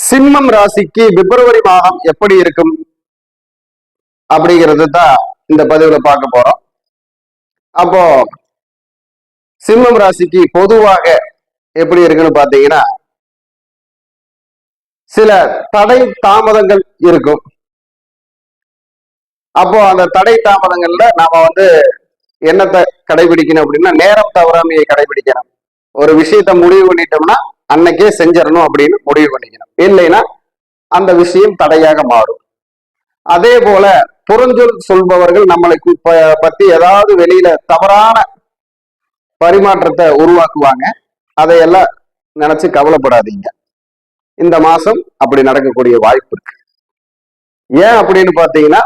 சிம்மம் ராசிக்கு பிப்ரவரி மாதம் எப்படி இருக்கும் அப்படிங்கிறது தான் இந்த பதிவுல பார்க்க போறோம். அப்போ சிம்மம் ராசிக்கு பொதுவாக எப்படி இருக்குன்னு பாத்தீங்கன்னா, சில தடை தாமதங்கள் இருக்கும். அப்போ அந்த தடை தாமதங்கள்ல நாம என்னத்தை கடைபிடிக்கணும் அப்படின்னா, நேரம் தவறாமையை கடைபிடிக்கணும். ஒரு விஷயத்த முடிவு பண்ணிட்டோம்னா அன்னைக்கே செஞ்சிடணும் அப்படின்னு முடிவு பண்ணிக்கணும். இல்லைன்னா அந்த விஷயம் தடையாக மாறும். அதே போல புறஞ்சொல் சொல்பவர்கள் நம்மளுக்கு பத்தி ஏதாவது வெளியில தவறான பரிமாற்றத்தை உருவாக்குவாங்க. அதையெல்லாம் நினைச்சு கவலைப்படாதீங்க. இந்த மாசம் அப்படி நடக்கக்கூடிய வாய்ப்பு இருக்கு. ஏன் அப்படின்னு பாத்தீங்கன்னா,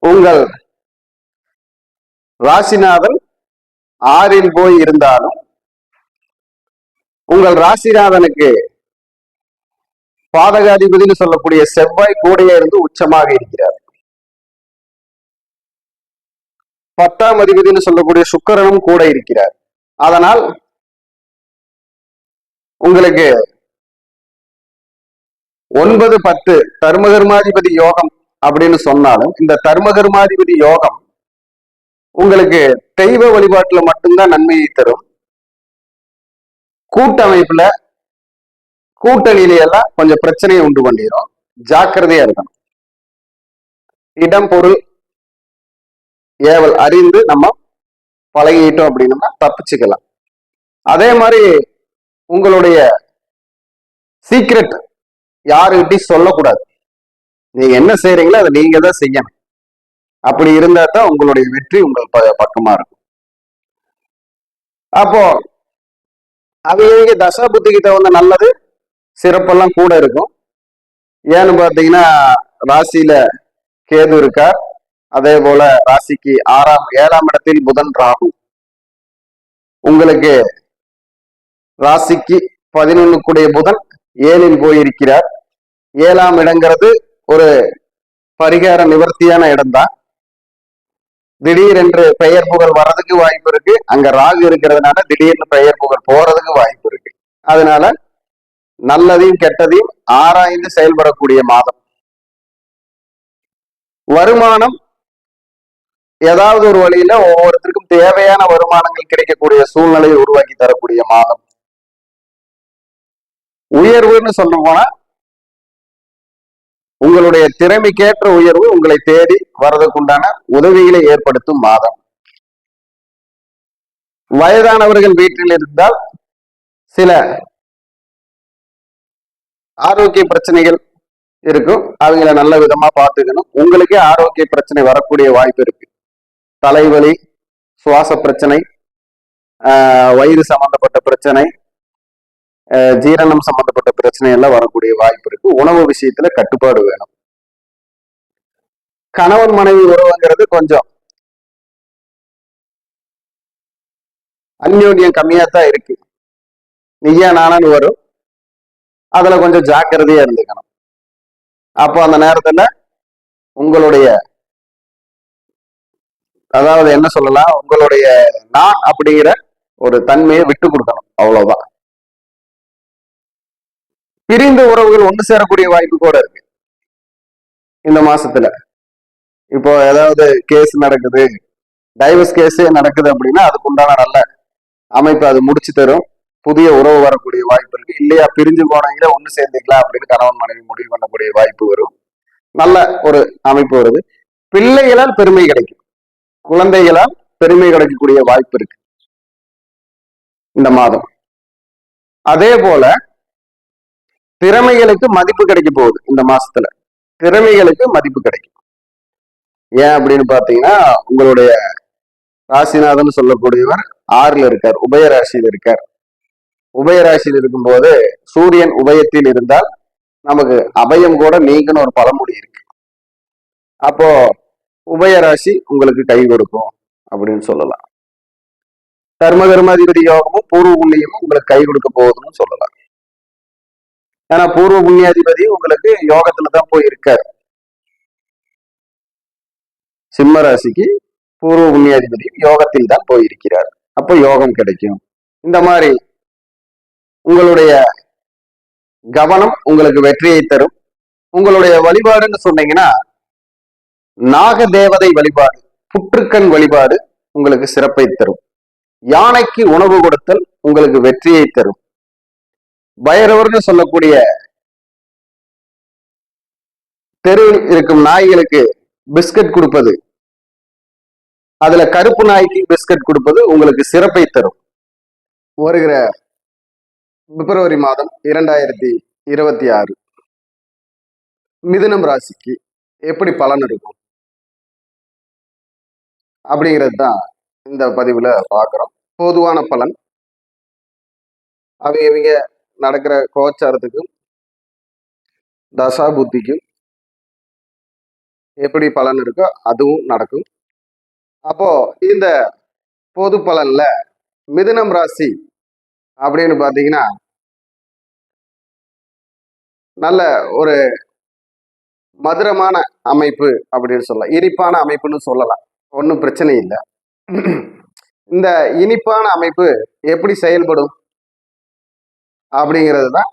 உங்கள் ராசிநாதன் 6ல் போய் இருந்தாலும் உங்கள் ராசிநாதனுக்கு பாதகாதிபதினு சொல்லக்கூடிய செவ்வாய் கூடையே இருந்து உச்சமாக இருக்கிறார். 10ஆம் அதிபதினு சொல்லக்கூடிய சுக்கிரனும் கூட இருக்கிறார். அதனால் உங்களுக்கு 9, 10 தர்மகர்மாதிபதி யோகம் அப்படின்னு சொன்னாலும், இந்த தர்மகர்மாதிபதி யோகம் உங்களுக்கு தெய்வ வழிபாட்டுல மட்டும்தான் நன்மையை தரும். கூட்டமைப்புல கூட்டணியில கொஞ்சம் பிரச்சனையை உண்டு பண்ணிடும். ஜாக்கிரதையா இருக்கணும். இடம் பொருள் ஏவல் அறிந்து நம்ம பழகிட்டோம் அப்படின்னா தப்பிச்சுக்கலாம். அதே மாதிரி உங்களுடைய சீக்ரெட் யாருகிட்டையும் சொல்லக்கூடாது. நீங்க என்ன செய்யறீங்களோ அதை நீங்க தான் செய்யணும். அப்படி இருந்தா தான் உங்களுடைய வெற்றி உங்கள் பக்கமா இருக்கும். அப்போ அவங்க தசா புத்திக்கு தகுந்த நல்லது சிறப்பெல்லாம் கூட இருக்கும். ஏன்னு பாத்தீங்கன்னா, ராசியில கேது இருக்கார். அதே போல ராசிக்கு 7ஆம் இடத்தில் புதன் ராகு. உங்களுக்கு ராசிக்கு 11 புதன் 7ல் போயிருக்கிறார். 7ஆம் இடங்கிறது ஒரு பரிகார நிவர்த்தியான இடம்தான். திடீரென்று பெயர் புகழ் வர்றதுக்கு வாய்ப்பு இருக்கு. அங்க ராகு இருக்கிறதுனால திடீர்னு பெயர் புகழ் போறதுக்கு வாய்ப்பு இருக்கு. அதனால நல்லதையும் கெட்டதையும் ஆராய்ந்து செயல்படக்கூடிய மாதம். வருமானம் ஏதாவது ஒரு வழியில ஒவ்வொருத்தருக்கும் தேவையான வருமானங்கள் கிடைக்கக்கூடிய சூழ்நிலையை உருவாக்கி தரக்கூடிய மாதம். உயர்வுன்னு சொல்ல போனா உங்களுடைய திறமைக்கேற்ற உயர்வு உங்களை தேடி வர்றதுக்குண்டான உதவிகளை ஏற்படுத்தும் மாதம். வயதானவர்கள் வீட்டில் இருந்தால் சில ஆரோக்கிய பிரச்சனைகள் இருக்கும். அவங்கள நல்ல விதமா பார்த்துக்கணும். உங்களுக்கே ஆரோக்கிய பிரச்சனை வரக்கூடிய வாய்ப்பு இருக்கு. தலைவலி, சுவாச பிரச்சனை, வயிறு சம்பந்தப்பட்ட பிரச்சனை, ஜீரணம் சம்பந்தப்பட்ட பிரச்சனை எல்லாம் வரக்கூடிய வாய்ப்பு இருக்கு. உணவு விஷயத்துல கட்டுப்பாடு வேணும். கணவன் மனைவி உறவுங்கிறது கொஞ்சம் அந்யோன்யம் கம்மியா தான் இருக்கு. நீயா நானான்னு வரும். அதுல கொஞ்சம் ஜாக்கிரதையா இருந்துக்கணும். அப்போ அந்த நேரத்துல உங்களுடைய அதாவது என்ன சொல்லலாம், உங்களுடைய நான் அப்படிங்கிற ஒரு தன்மையை விட்டு கொடுக்கணும். அவ்வளவுதான். பிரிந்த உறவுகள் ஒன்று சேரக்கூடிய வாய்ப்பு கூட இருக்கு இந்த மாசத்துல. இப்போ ஏதாவது கேஸ் நடக்குது, டைவர்ஸ் கேஸே நடக்குது அப்படின்னா அதுக்கு உண்டான நல்ல அமைப்பு அது முடிச்சு தரும். புதிய உறவு வரக்கூடிய வாய்ப்பு இருக்கு. இல்லையா பிரிஞ்சு போனவங்களே ஒன்று சேர்ந்துக்கலாம் அப்படின்னு கணவன் மனைவி முடிவு பண்ணக்கூடிய வாய்ப்பு வரும். நல்ல ஒரு அமைப்பு வருது. பிள்ளைகளால் பெருமை கிடைக்கும். குழந்தைகளால் பெருமை கிடைக்கக்கூடிய வாய்ப்பு இருக்கு இந்த மாதம். அதே போல திறமைகளுக்கு மதிப்பு கிடைக்க போகுது இந்த மாசத்துல. திறமைகளுக்கு மதிப்பு கிடைக்கும். ஏன் அப்படின்னு பாத்தீங்கன்னா, உங்களுடைய ராசிநாதன் சொல்லக்கூடியவர் 6ல் இருக்கார், உபயராசியில் இருக்கார். உபயராசியில் இருக்கும்போது சூரியன் உபயத்தில் இருந்தால் நமக்கு அபயம் கூட நீங்கன்னு ஒரு பழமொழி இருக்கு. அப்போ உபயராசி உங்களுக்கு கை கொடுக்கும் அப்படின்னு சொல்லலாம். கர்மகர்மாதிபதி யோகமும் பூர்வ புண்ணியமும் உங்களுக்கு கை கொடுக்க போகுதுன்னு சொல்லலாம். ஏன்னா பூர்வ புண்ணியாதிபதி உங்களுக்கு யோகத்துல தான் போய் இருக்காரு. சிம்ம ராசிக்கு பூர்வ புண்ணியாதிபதி யோகத்தில் தான் போயிருக்கிறார். அப்போ யோகம் கிடைக்கும். இந்த மாதிரி உங்களுடைய கவனம் உங்களுக்கு வெற்றியை தரும். உங்களுடைய வழிபாடுன்னு சொன்னீங்கன்னா நாக தேவதை வழிபாடு, புற்றுக்கண் வழிபாடு உங்களுக்கு சிறப்பை தரும். யானைக்கு உணவு கொடுத்தல் உங்களுக்கு வெற்றியை தரும். பைரவர்னு சொல்லக்கூடிய தெருவில் இருக்கும் நாய்களுக்கு பிஸ்கட் கொடுப்பது, அதுல கருப்பு நாய்க்கு பிஸ்கட் கொடுப்பது உங்களுக்கு சிறப்பை தரும். வருகிற பிப்ரவரி மாதம் 2026 மிதுனம் ராசிக்கு எப்படி பலன் இருக்கும் அப்படிங்கிறது தான் இந்த பதிவுல பார்க்குறோம். பொதுவான பலன் அவங்க நடக்கிற கோச்சாரத்துக்கும் தசா புத்திக்கும் எப்படி பலன் இருக்கோ அதுவும் நடக்கும். அப்போ இந்த பொது பலன்ல மிதுனம் ராசி அப்படின்னு பார்த்தீங்கன்னா நல்ல ஒரு மதுரமான அமைப்பு அப்படின்னு சொல்லலாம், இனிப்பான அமைப்புன்னு சொல்லலாம், ஒன்றும் பிரச்சனை இல்லை. இந்த இனிப்பான அமைப்பு எப்படி செயல்படும் அப்படிங்கிறது தான்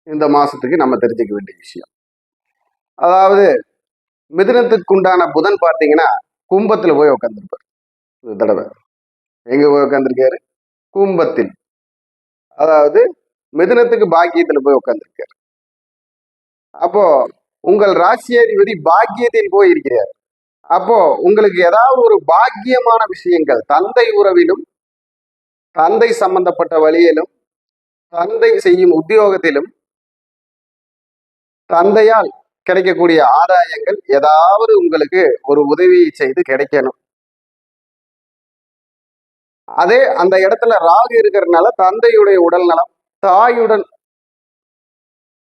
இந்த மாசத்துக்கு நம்ம தெரிஞ்சுக்க வேண்டிய விஷயம். அதாவது மிதுனத்துக்கு உண்டான புதன் பார்த்தீங்கன்னா கும்பத்துல போய் உட்காந்துருப்பார். இந்த தடவை எங்க போய் உட்காந்துருக்காரு? கும்பத்தில். அதாவது மிதுனத்துக்கு பாக்கியத்துல போய் உட்காந்துருக்காரு. அப்போ உங்கள் ராசியாதிபதி பாக்கியத்தில் போய் இருக்கிறார். அப்போ உங்களுக்கு ஏதாவது ஒரு பாக்கியமான விஷயங்கள் தந்தை உறவிலும், தந்தை சம்பந்தப்பட்ட வழியிலும், தந்தை செய்யும் உத்தியோகத்திலும், தந்தையால் கிடைக்கக்கூடிய ஆதாயங்கள் ஏதாவது உங்களுக்கு ஒரு உதவியை செய்து கிடைக்கணும். அதே அந்த இடத்துல ராகு இருக்கிறதுனால தந்தையுடைய உடல் நலம்,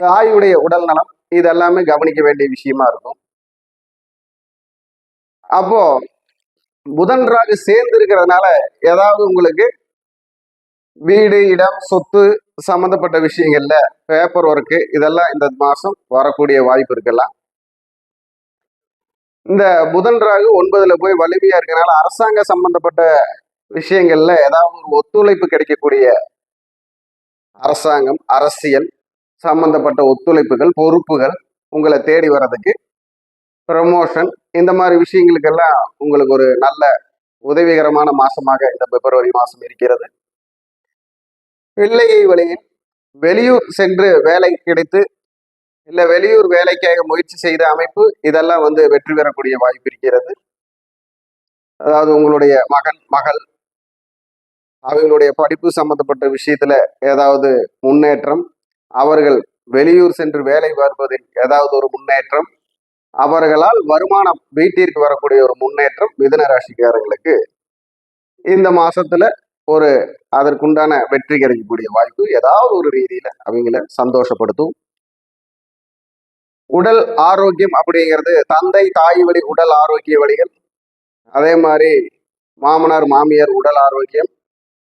தாயுடைய உடல் நலம் இதெல்லாமே கவனிக்க வேண்டிய விஷயமா இருக்கும். அப்போ புதன் ராகு சேர்ந்து இருக்கிறதுனால ஏதாவது உங்களுக்கு வீடு, இடம், சொத்து சம்பந்தப்பட்ட விஷயங்கள்ல பேப்பர் ஒர்க்கு இதெல்லாம் இந்த மாசம் வரக்கூடிய வாய்ப்பு இருக்கலாம். இந்த புதன் ராகு 9ல போய் வலிமையா இருக்கனால அரசாங்க சம்பந்தப்பட்ட விஷயங்கள்ல ஏதாவது ஒரு ஒத்துழைப்பு கிடைக்கக்கூடிய, அரசாங்கம், அரசியல் சம்பந்தப்பட்ட ஒத்துழைப்புகள், பொறுப்புகள் உங்களை தேடி வர்றதுக்கு, ப்ரமோஷன், இந்த மாதிரி விஷயங்களுக்கெல்லாம் உங்களுக்கு ஒரு நல்ல உதவிகரமான மாசமாக இந்த பிப்ரவரி மாசம் இருக்கிறது. பிள்ளை வழியில் வெளியூர் சென்று வேலை கிடைத்து இல்லை வெளியூர் வேலைக்காக முயற்சி செய்த அமைப்பு இதெல்லாம் வெற்றி பெறக்கூடிய வாய்ப்பு இருக்கிறது. அதாவது உங்களுடைய மகன், மகள் அவங்களுடைய படிப்பு சம்பந்தப்பட்ட விஷயத்துல ஏதாவது முன்னேற்றம், அவர்கள் வெளியூர் சென்று வேலை பார்ப்பதில் ஏதாவது ஒரு முன்னேற்றம், அவர்களால் வருமானம் வீட்டிற்கு வரக்கூடிய ஒரு முன்னேற்றம் மிதுன ராசிக்காரங்களுக்கு இந்த மாசத்துல ஒரு அதற்குண்டான வெற்றி கிடைக்கக்கூடிய வாய்ப்பு ஏதாவது ஒரு ரீதியில அவங்கள சந்தோஷப்படுத்தும். உடல் ஆரோக்கியம் அப்படிங்கிறது தந்தை தாய் வழி உடல் ஆரோக்கிய வழிகள், அதே மாதிரி மாமனார் மாமியார் உடல் ஆரோக்கியம்,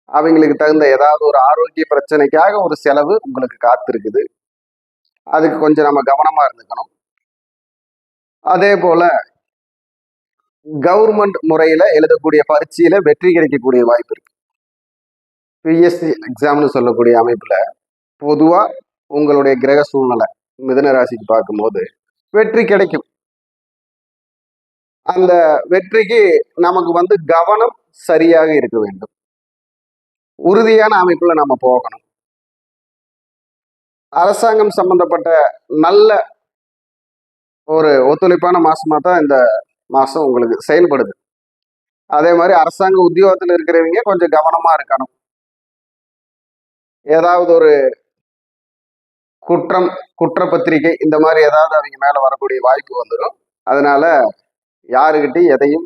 அவங்களுக்கு தகுந்த ஏதாவது ஒரு ஆரோக்கிய பிரச்சனைக்காக ஒரு செலவு உங்களுக்கு காத்திருக்குது. அதுக்கு கொஞ்சம் நம்ம கவனமா இருந்துக்கணும். அதே போல கவர்மெண்ட் முறையில எழுதக்கூடிய பரீட்சையில வெற்றி கிடைக்கக்கூடிய வாய்ப்பு இருக்கு. பிஎஸ்சி எக்ஸாம்னு சொல்லக்கூடிய அமைப்புல பொதுவா உங்களுடைய கிரக சூழ்நிலை மிதுன ராசிக்கு பார்க்கும்போது வெற்றி கிடைக்கும். அந்த வெற்றிக்கு நமக்கு கவனம் சரியாக இருக்க வேண்டும், உறுதியான அமைப்புல நம்ம போகணும். அரசாங்கம் சம்பந்தப்பட்ட நல்ல ஒரு ஒத்துழைப்பான மாசமா தான் இந்த மாசம் உங்களுக்கு செயல்படுது. அதே மாதிரி அரசாங்க உத்தியோகத்தில் இருக்கிறவங்க கொஞ்சம் கவனமா இருக்கணும். ஏதாவது ஒரு குற்றப்பத்திரிகை இந்த மாதிரி ஏதாவது அவங்க மேல வரக்கூடிய வாய்ப்பு வந்துடும். அதனால யாருக்கிட்டையும் எதையும்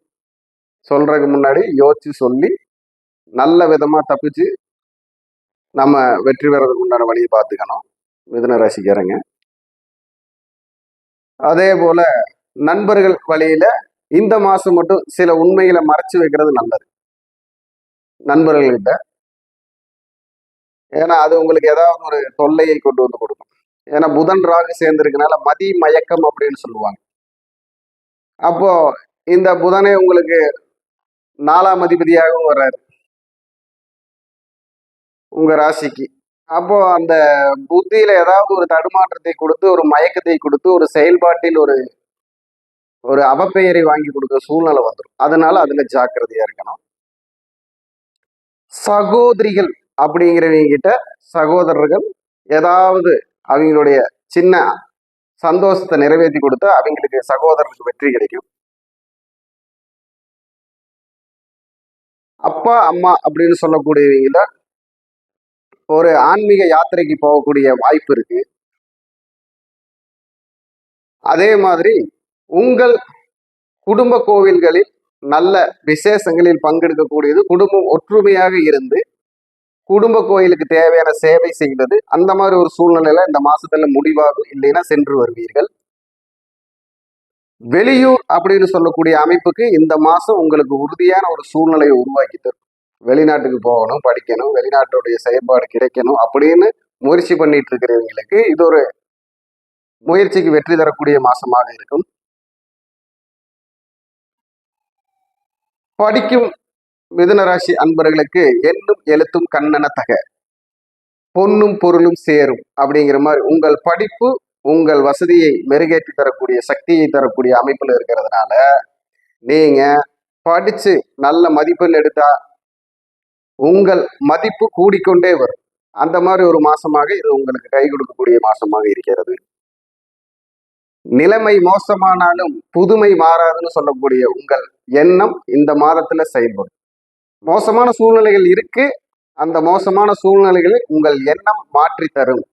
சொல்றதுக்கு முன்னாடி யோசிச்சு சொல்லி நல்ல விதமா தப்பிச்சு நம்ம வெற்றி பெறதுக்கு உண்டான வழியை பார்த்துக்கணும் மிதுன ராசிக்காரங்க. அதே போல நண்பர்கள் வழியில இந்த மாசம் மட்டும் சில உண்மைகளை மறைச்சு வைக்கிறது நல்லது நண்பர்கள்கிட்ட. ஏன்னா அது உங்களுக்கு ஏதாவது ஒரு தொல்லையை கொண்டு வந்து கொடுக்கும். ஏன்னா புதன் ராகு சேர்ந்திருக்கனால மதி மயக்கம் அப்படின்னு சொல்லுவாங்க. அப்போ இந்த புதனே உங்களுக்கு 4ஆம் அதிபதியாகவும் வர்றாரு உங்க ராசிக்கு. அப்போ அந்த புத்தியில ஏதாவது ஒரு தடுமாற்றத்தை கொடுத்து, ஒரு மயக்கத்தை கொடுத்து, ஒரு செயல்பாட்டில் ஒரு ஒரு அவப்பெயரை வாங்கி கொடுக்க சூழ்நிலை வந்துடும். அதனால அதுல ஜாக்கிரதையா இருக்கணும். சகோதரிகள் அப்படிங்கிறவங்க கிட்ட சகோதரர்கள் ஏதாவது அவங்களுடைய சின்ன சந்தோஷத்தை நிறைவேற்றி கொடுத்தா அவங்களுக்கு சகோதரருக்கு வெற்றி கிடைக்கும். அப்பா அம்மா அப்படின்னு சொல்லக்கூடியவங்கள ஒரு ஆன்மீக யாத்திரைக்கு போகக்கூடிய வாய்ப்பு இருக்கு. அதே மாதிரி உங்கள் குடும்ப கோவில்களில் நல்ல விசேஷங்களில் பங்கெடுக்கக்கூடியது, குடும்பம் ஒற்றுமையாக இருந்து குடும்ப கோயிலுக்கு தேவையான சேவை செய்வது, அந்த மாதிரி ஒரு சூழ்நிலையில இந்த மாசத்துல முடிவாகும். இல்லைன்னா சென்று வருவீர்கள். வெளியூர் அப்படின்னு சொல்லக்கூடிய அமைப்புக்கு இந்த மாசம் உங்களுக்கு உறுதியான ஒரு சூழ்நிலையை உருவாக்கி தரும். வெளிநாட்டுக்கு போகணும், படிக்கணும், வெளிநாட்டுடைய செயல்பாடு கிடைக்கணும் அப்படின்னு முயற்சி பண்ணிட்டு இருக்கிறவங்களுக்கு இது ஒரு முயற்சிக்கு வெற்றி தரக்கூடிய மாசமாக இருக்கும். படிக்கும் மிதுனராசி அன்பர்களுக்கு எண்ணும் எழுத்தும் கண்ணன தக, பொன்னும் பொருளும் சேரும் அப்படிங்கிற மாதிரி உங்கள் படிப்பு உங்கள் வசதியை மெருகேற்றி தரக்கூடிய சக்தியை தரக்கூடிய அமைப்புல இருக்கிறதுனால நீங்க படிச்சு நல்ல மதிப்பெண் எடுத்தா உங்கள் மதிப்பு கூடிக்கொண்டே வரும். அந்த மாதிரி ஒரு மாசமாக இது உங்களுக்கு கை கொடுக்கக்கூடிய மாசமாக இருக்கிறது. நிலைமை மோசமானாலும் புதுமை மாறாதுன்னு சொல்லக்கூடிய உங்கள் எண்ணம் இந்த மாதத்துல செயல்படும். மோசமான சூழ்நிலைகள் இருக்கு, அந்த மோசமான சூழ்நிலைகளில் உங்கள் எண்ணம் மாற்றி தரும்.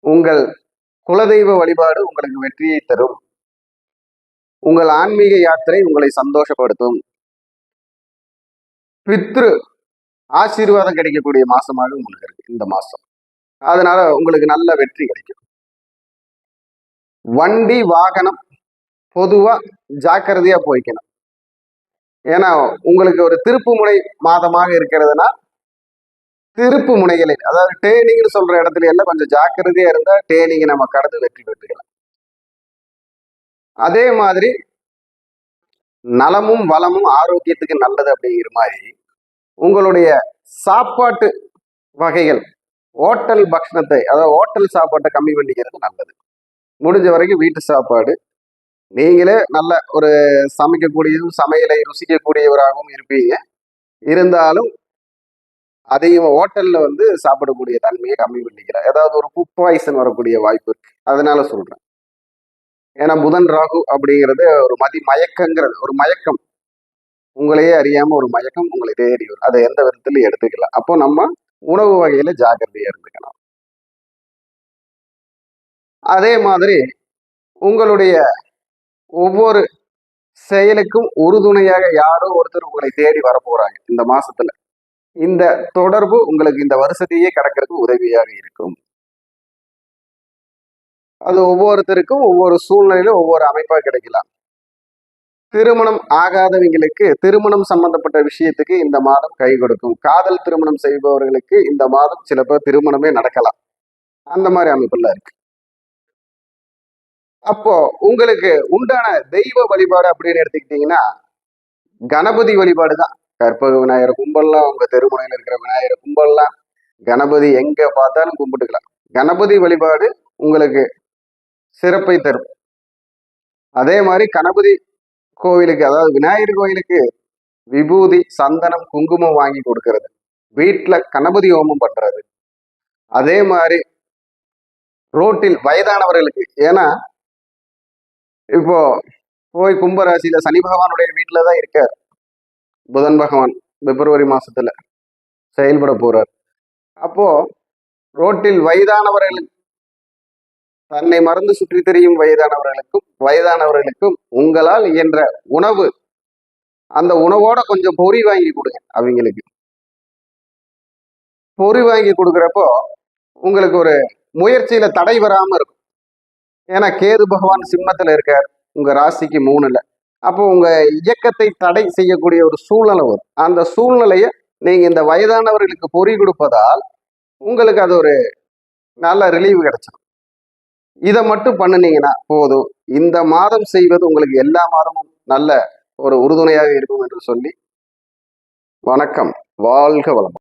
உங்கள் குலதெய்வ வழிபாடு உங்களுக்கு வெற்றியை தரும். உங்கள் ஆன்மீக யாத்திரை உங்களை சந்தோஷப்படுத்தும். பித்ரு ஆசீர்வாதம் கிடைக்கக்கூடிய மாசமாக உங்களுக்கு இருக்கு இந்த மாசம். அதனால உங்களுக்கு நல்ல வெற்றி கிடைக்கும். வண்டி வாகனம் பொதுவா ஜாக்கிரதையா போய்க்கணும். ஏன்னா உங்களுக்கு ஒரு திருப்பு முனை மாதமாக இருக்கிறதுனா திருப்பு முனைகளில், அதாவது டேர்னிங்னு சொல்ற இடத்துல எல்லாம் கொஞ்சம் ஜாக்கிரதையா இருந்தா டேர்னிங் நம்ம கடந்து வெற்றி பெற்றுக்கலாம். அதே மாதிரி நலமும் வளமும் ஆரோக்கியத்துக்கு நல்லது அப்படிங்கிற மாதிரி உங்களுடைய சாப்பாட்டு வகைகள், ஹோட்டல் பக்ஷணத்தை, அதாவது ஹோட்டல் சாப்பாட்டை கம்மி பண்ணிக்கிறது நல்லது. முடிஞ்ச வரைக்கும் வீட்டு சாப்பாடு, நீங்களே நல்ல ஒரு சமைக்கக்கூடியதும் சமையலை ருசிக்கக்கூடியவராகவும் இருப்பீங்க. இருந்தாலும் அதையும் ஹோட்டல்ல சாப்பிடக்கூடிய தன்மையை கம்மி பண்ணிக்கலாம். ஏதாவது ஒரு ஃபுட் பாய்சன் வரக்கூடிய வாய்ப்பு இருக்கு. அதனால சொல்றேன். ஏன்னா புதன் ராகு அப்படிங்கிறது ஒரு மயக்கங்கிறது, ஒரு மயக்கம், உங்களையே அறியாம ஒரு மயக்கம் உங்களை தேடி வரும். அதை எந்த விதத்திலும் எடுத்துக்கலாம். அப்போ நம்ம உணவு வகையில ஜாக்கிரதையா இருந்துக்கலாம். அதே மாதிரி உங்களுடைய ஒவ்வொரு செயலுக்கும் உறுதுணையாக யாரோ ஒருத்தர் உங்களை தேடி வர போறாங்க இந்த மாசத்துல. இந்த தொடர்பு உங்களுக்கு இந்த வருஷத்தையே கடக்கிறதுக்கு உதவியாக இருக்கும். அது ஒவ்வொருத்தருக்கும் ஒவ்வொரு சூழ்நிலையிலும் ஒவ்வொரு அமைப்பா கிடைக்கலாம். திருமணம் ஆகாதவங்களுக்கு திருமணம் சம்பந்தப்பட்ட விஷயத்துக்கு இந்த மாதம் கை கொடுக்கும். காதல் திருமணம் செய்பவர்களுக்கு இந்த மாதம் சில பேர் திருமணமே நடக்கலாம். அந்த மாதிரி அமைப்புல இருக்கு. அப்போ உங்களுக்கு உண்டான தெய்வ வழிபாடு அப்படின்னு எடுத்துக்கிட்டீங்கன்னா கணபதி வழிபாடு தான். கற்பக விநாயகர் கும்பல்லாம், உங்க தெருமுனையில் இருக்கிற விநாயகர் கும்பல்லாம், கணபதி எங்க பார்த்தாலும் கும்பிட்டுக்கலாம். கணபதி வழிபாடு உங்களுக்கு சிறப்பை தரும். அதே மாதிரி கணபதி கோவிலுக்கு, அதாவது விநாயகர் கோயிலுக்கு விபூதி, சந்தனம், குங்குமம் வாங்கி கொடுக்கறது, வீட்டுல கணபதி ஹோமம் பண்றது, அதே மாதிரி ரோட்டில் வயதானவர்களுக்கு, ஏன்னா இப்போ போய் கும்பராசியில சனி பகவானுடைய வீட்டுலதான் இருக்கார். புதன் பகவான் பிப்ரவரி மாசத்துல செயல்பட போறார். அப்போ ரோட்டில் வயதானவர்களுக்கு, தன்னை மறந்து சுற்றி தெரியும் வயதானவர்களுக்கும் உங்களால் இயன்ற உணவு, அந்த உணவோட கொஞ்சம் பொறி வாங்கி கொடுங்க. அவங்களுக்கு பொறி வாங்கி கொடுக்குறப்போ உங்களுக்கு ஒரு முயற்சியில தடை வராம இருக்கும். ஏன்னா கேது பகவான் சிம்மத்துல இருக்கார், உங்க ராசிக்கு 3ல. அப்போ உங்க இயக்கத்தை தடை செய்யக்கூடிய ஒரு சூழ்நிலை வரும். அந்த சூழ்நிலையை நீங்க இந்த வயதானவர்களுக்கு பொறி கொடுப்பதால் உங்களுக்கு அது ஒரு நல்ல ரிலீவ் கிடைச்சிடும். இதை மட்டும் பண்ணினீங்கன்னா போதும். இந்த மாதம் செய்வது உங்களுக்கு எல்லா மாதமும் நல்ல ஒரு உறுதுணையாக இருக்கும் என்று சொல்லி, வணக்கம், வாழ்க வளம்.